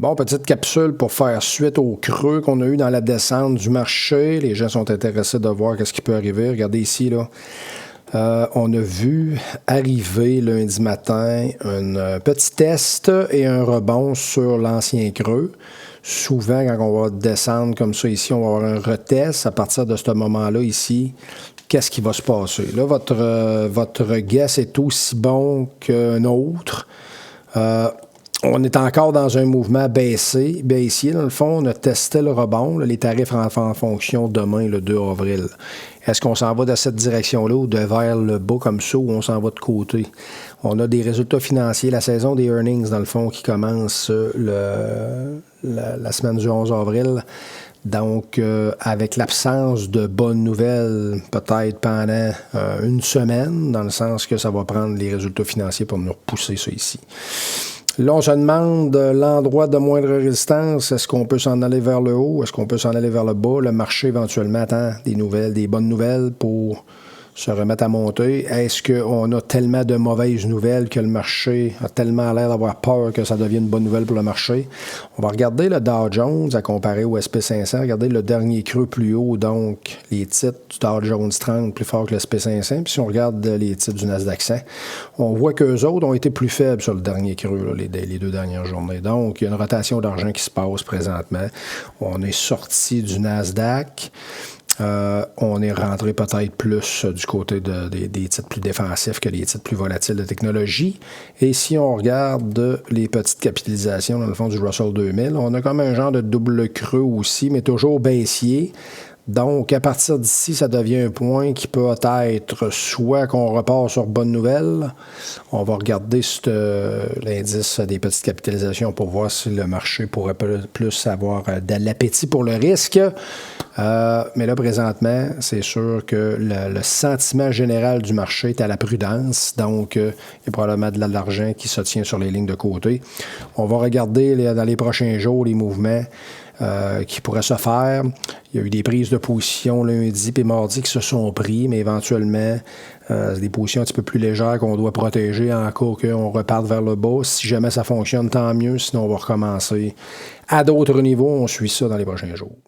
Bon, petite capsule pour faire suite au creux qu'on a eu dans la descente du marché. Les gens sont intéressés de voir ce qui peut arriver. Regardez ici, là. On a vu arriver lundi matin un petit test et un rebond sur l'ancien creux. Souvent, quand on va descendre comme ça ici, on va avoir un retest. À partir de ce moment-là ici, qu'est-ce qui va se passer? Là, votre guess est aussi bon qu'un autre. On est encore dans un mouvement baissier. Dans le fond, on a testé le rebond. Là, les tarifs en fonction demain, le 2 avril. Est-ce qu'on s'en va de cette direction-là ou de vers le bas comme ça ou on s'en va de côté? On a des résultats financiers, la saison des earnings, dans le fond, qui commence la semaine du 11 avril. Donc, avec l'absence de bonnes nouvelles, peut-être pendant une semaine, dans le sens que ça va prendre les résultats financiers pour nous repousser ça ici. Là, on se demande l'endroit de moindre résistance. Est-ce qu'on peut s'en aller vers le haut? Est-ce qu'on peut s'en aller vers le bas? Le marché, éventuellement, attend des bonnes nouvelles pour se remettre à monter. Est-ce qu'on a tellement de mauvaises nouvelles que le marché a tellement l'air d'avoir peur que ça devienne une bonne nouvelle pour le marché? On va regarder le Dow Jones à comparer au SP500. Regardez le dernier creux plus haut, donc les titres du Dow Jones 30 plus fort que le SP500. Puis si on regarde les titres du Nasdaq 100, on voit qu'eux autres ont été plus faibles sur le dernier creux, là, les 2 dernières journées. Donc, il y a une rotation d'argent qui se passe présentement. On est sorti du Nasdaq. On est rentré peut-être plus du côté des titres plus défensifs que les titres plus volatiles de technologie. Et si on regarde les petites capitalisations dans le fond du Russell 2000, on a comme un genre de double creux aussi, mais toujours baissier. Donc, à partir d'ici, ça devient un point qui peut être soit qu'on repart sur bonne nouvelle. On va regarder l'indice des petites capitalisations pour voir si le marché pourrait plus avoir de l'appétit pour le risque. Mais là, présentement, c'est sûr que le sentiment général du marché est à la prudence. Donc, il y a probablement de l'argent qui se tient sur les lignes de côté. On va regarder dans les prochains jours les mouvements qui pourraient se faire. Il y a eu des prises de position lundi et mardi qui se sont pris, mais éventuellement, des positions un petit peu plus légères qu'on doit protéger en cas qu'on reparte vers le bas. Si jamais ça fonctionne, tant mieux. Sinon, on va recommencer à d'autres niveaux. On suit ça dans les prochains jours.